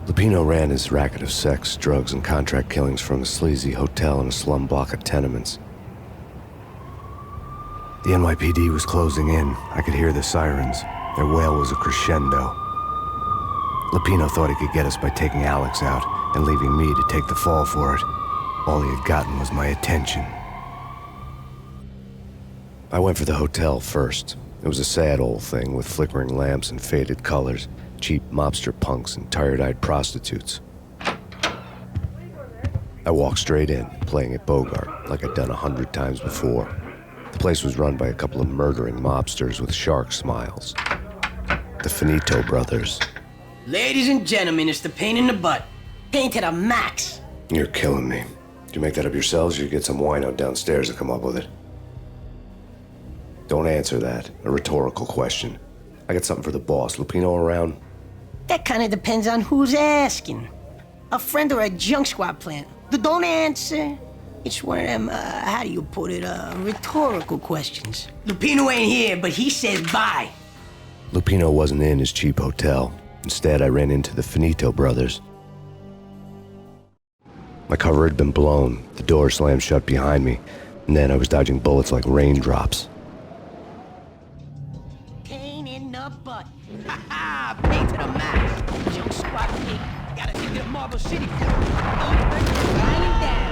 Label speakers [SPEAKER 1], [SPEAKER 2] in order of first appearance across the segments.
[SPEAKER 1] Lupino ran his racket of sex, drugs, and contract killings from a sleazy hotel in a slum block of tenements. The NYPD was closing in. I could hear the sirens. Their wail was a crescendo. Lupino thought he could get us by taking Alex out and leaving me to take the fall for it. All he had gotten was my attention. I went for the hotel first. It was a sad old thing with flickering lamps and faded colors, cheap mobster punks and tired-eyed prostitutes. I walked straight in, playing at Bogart, like I'd done 100 times before. The place was run by a couple of murdering mobsters with shark smiles. The Finito brothers.
[SPEAKER 2] Ladies and gentlemen, it's the pain in the butt. Pain to the max.
[SPEAKER 1] You're killing me. Did you make that up yourselves, or you get some wino downstairs to come up with it? Don't answer that. A rhetorical question. I got something for the boss. Lupino around?
[SPEAKER 2] That kind of depends on who's asking. A friend or a junk squad plant. Don't answer. It's one of them, how do you put it, rhetorical questions. Lupino ain't here, but he says bye.
[SPEAKER 1] Lupino wasn't in his cheap hotel. Instead, I ran into the Finito brothers. My cover had been blown. The door slammed shut behind me, and then I was dodging bullets like raindrops.
[SPEAKER 2] Pain in the butt. Ha ha! Pain to the max. Junk squad pig. Gotta take it to Marble City. Grinding down.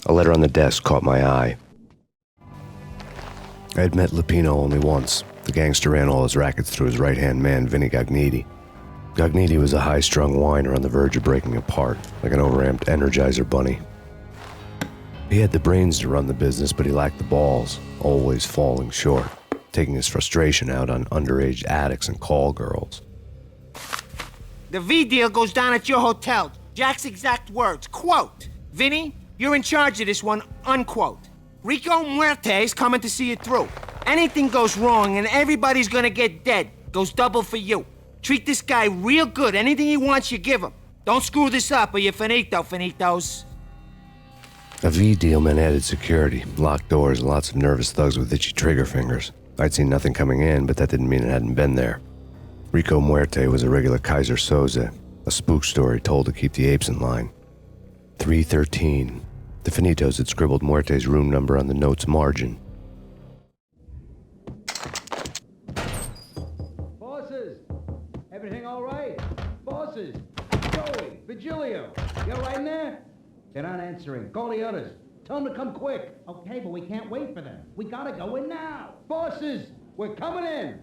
[SPEAKER 1] A letter on the desk caught my eye. I had met Lupino only once. The gangster ran all his rackets through his right-hand man, Vinny Gognitti. Gognitti was a high-strung whiner on the verge of breaking apart, like an overamped Energizer bunny. He had the brains to run the business, but he lacked the balls, always falling short, taking his frustration out on underage addicts and call girls.
[SPEAKER 3] The V deal goes down at your hotel. Jack's exact words, quote, "Vinny, you're in charge of this one," unquote. Rico Muerte's coming to see it through. Anything goes wrong and everybody's gonna get dead. Goes double for you. Treat this guy real good. Anything he wants, you give him. Don't screw this up or you're finito, finitos.
[SPEAKER 1] A V deal meant added security, locked doors, and lots of nervous thugs with itchy trigger fingers. I'd seen nothing coming in, but that didn't mean it hadn't been there. Rico Muerte was a regular Kaiser Soze, a spook story told to keep the apes in line. 313. The Finitos had scribbled Muerte's room number on the note's margin.
[SPEAKER 4] Bosses! Everything all right? Bosses! Joey! Vigilio! You all right in there? They're not answering. Call the others. Tell them to come quick. Okay, but we can't wait for them. We gotta go in now. Bosses! We're coming in!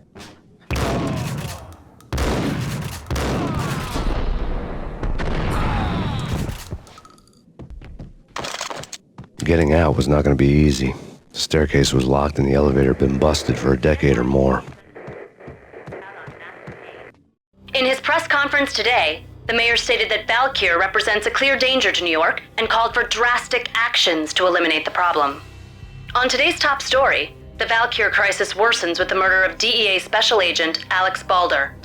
[SPEAKER 1] Getting out was not going to be easy. The staircase was locked and the elevator had been busted for a decade or more.
[SPEAKER 5] In his press conference today, the mayor stated that Valkyr represents a clear danger to New York and called for drastic actions to eliminate the problem. On today's top story, the Valkyr crisis worsens with the murder of DEA Special Agent Alex Balder.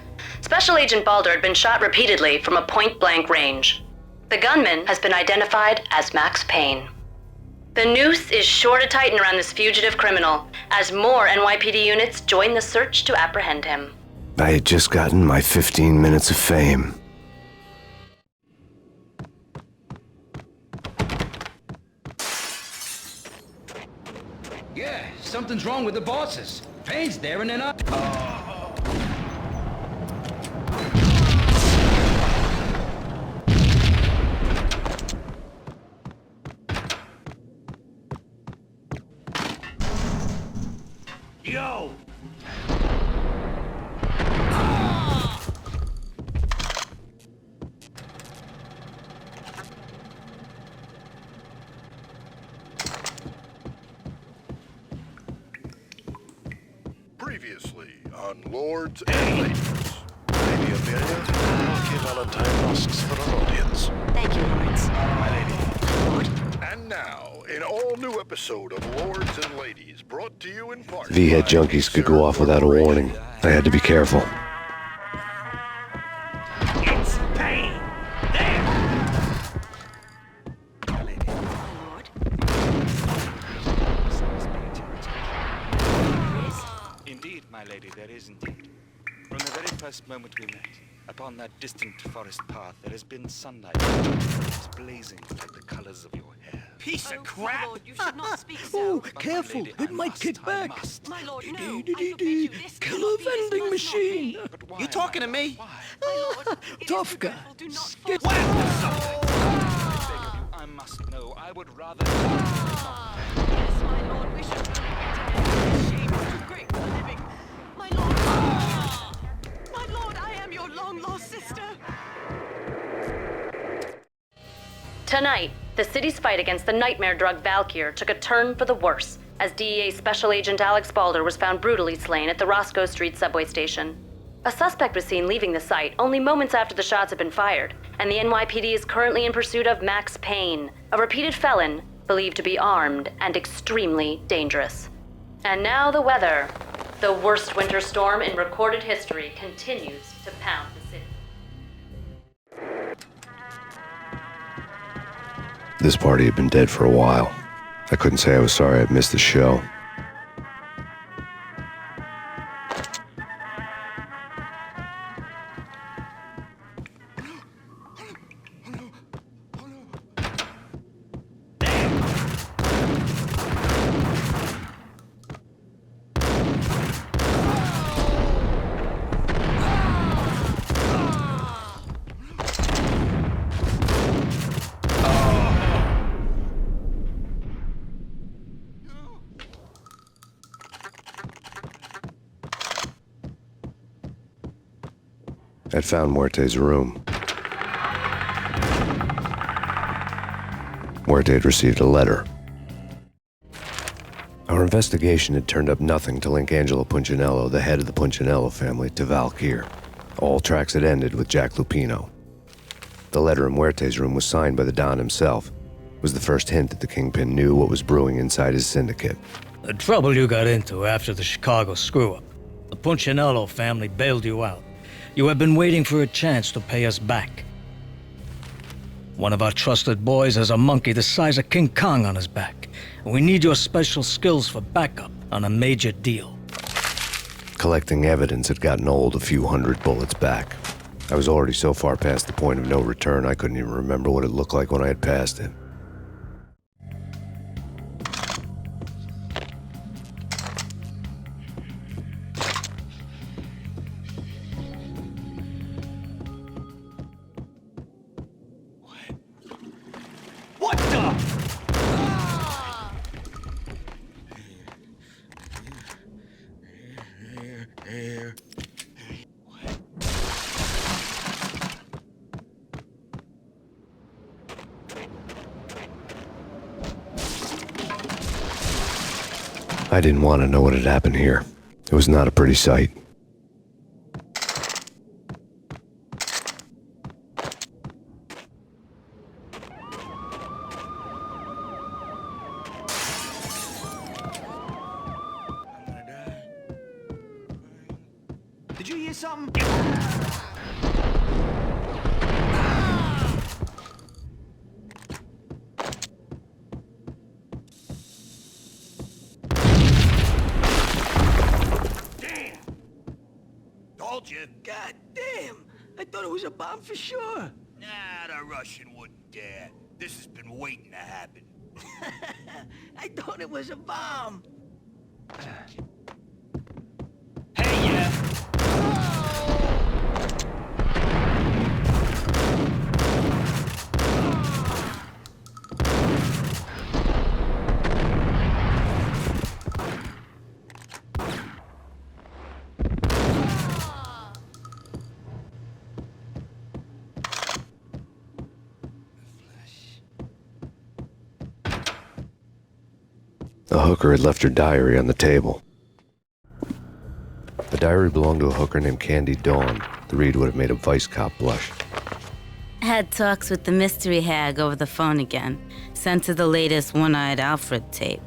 [SPEAKER 5] Special Agent Balder had been shot repeatedly from a point-blank range. The gunman has been identified as Max Payne. The noose is sure to tighten around this fugitive criminal as more NYPD units join the search to apprehend him.
[SPEAKER 1] I had just gotten my 15 minutes of fame.
[SPEAKER 4] Yeah, something's wrong with the bosses. Payne's there and they're not...
[SPEAKER 3] Yo!
[SPEAKER 6] Previously on Lords and Ladies. Lady Amelia, Lucky Valentine asks for an audience.
[SPEAKER 5] Thank you, Lawrence.
[SPEAKER 6] My lady. And now, an all-new episode of Lords and Ladies, brought to you in part
[SPEAKER 1] V-head
[SPEAKER 6] by
[SPEAKER 1] junkies could go off without a warning. I had to be careful.
[SPEAKER 3] It's Payne! There!
[SPEAKER 5] Lord.
[SPEAKER 7] Indeed, my lady, there is indeed. From the very first moment we met, upon that distant forest path, there has been sunlight. It's blazing like the colors of your hair.
[SPEAKER 3] Piece of
[SPEAKER 8] My
[SPEAKER 3] crap!
[SPEAKER 8] lord, you should not speak so.
[SPEAKER 9] Oh,
[SPEAKER 7] But my
[SPEAKER 9] careful,
[SPEAKER 7] lady,
[SPEAKER 9] it
[SPEAKER 7] I
[SPEAKER 9] might
[SPEAKER 7] must,
[SPEAKER 9] kick
[SPEAKER 7] I
[SPEAKER 9] back.
[SPEAKER 7] must.
[SPEAKER 8] My lord, no. I forbid you. This
[SPEAKER 9] Killer
[SPEAKER 8] cannot be, this
[SPEAKER 9] vending
[SPEAKER 8] must
[SPEAKER 9] machine.
[SPEAKER 8] not be.
[SPEAKER 7] But why,
[SPEAKER 3] You talking
[SPEAKER 7] my
[SPEAKER 3] to
[SPEAKER 7] lord?
[SPEAKER 3] me?
[SPEAKER 7] Why?
[SPEAKER 8] My lord, it is
[SPEAKER 9] Tough guy.
[SPEAKER 8] regretful. Do not
[SPEAKER 9] Skip.
[SPEAKER 8] force
[SPEAKER 7] I beg of you, I must know. I would rather...
[SPEAKER 8] Yes, my lord, we should really get together. This shame is too great for living. My lord, my lord, I am your long-lost sister.
[SPEAKER 5] Tonight, the city's fight against the nightmare drug Valkyr took a turn for the worse as DEA Special Agent Alex Balder was found brutally slain at the Roscoe Street subway station. A suspect was seen leaving the site only moments after the shots had been fired, and the NYPD is currently in pursuit of Max Payne, a repeated felon believed to be armed and extremely dangerous. And now the weather. The worst winter storm in recorded history continues to pound the city.
[SPEAKER 1] This party had been dead for a while. I couldn't say I was sorry I'd missed the show. I'd found Muerte's room. Muerte had received a letter. Our investigation had turned up nothing to link Angelo Punchinello, the head of the Punchinello family, to Valkyr. All tracks had ended with Jack Lupino. The letter in Muerte's room was signed by the Don himself. It was the first hint that the Kingpin knew what was brewing inside his syndicate.
[SPEAKER 9] The trouble you got into after the Chicago screw-up. The Punchinello family bailed you out. You have been waiting for a chance to pay us back. One of our trusted boys has a monkey the size of King Kong on his back. And we need your special skills for backup on a major deal.
[SPEAKER 1] Collecting evidence had gotten old a few hundred bullets back. I was already so far past the point of no return I couldn't even remember what it looked like when I had passed it.
[SPEAKER 3] What the?
[SPEAKER 1] I didn't want to know what had happened here. It was not a pretty sight.
[SPEAKER 3] Did you hear something? Damn! Told you.
[SPEAKER 9] God damn! I thought it was a bomb for sure.
[SPEAKER 3] Nah, the Russian wouldn't dare. This has been waiting to happen.
[SPEAKER 9] I thought it was a bomb.
[SPEAKER 3] Hey, yeah!
[SPEAKER 1] The hooker had left her diary on the table. The diary belonged to a hooker named Candy Dawn. The read would have made a vice cop blush.
[SPEAKER 10] Had talks with the mystery hag over the phone again. Sent to the latest One-Eyed Alfred tape.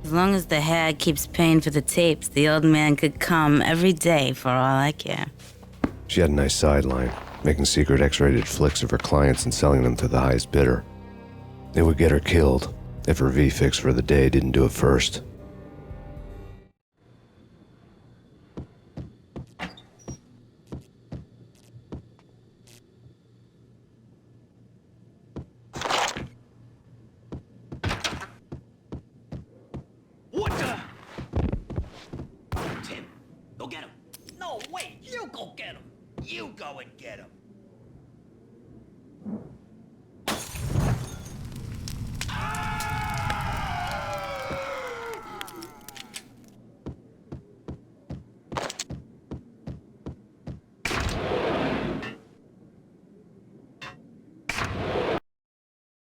[SPEAKER 10] As long as the hag keeps paying for the tapes, the old man could come every day for all I care.
[SPEAKER 1] She had a nice sideline, making secret X-rated flicks of her clients and selling them to the highest bidder. It would get her killed if her V-fix for the day didn't do it first.
[SPEAKER 11] Go get him.
[SPEAKER 12] No, wait, you go get him. You go and get him.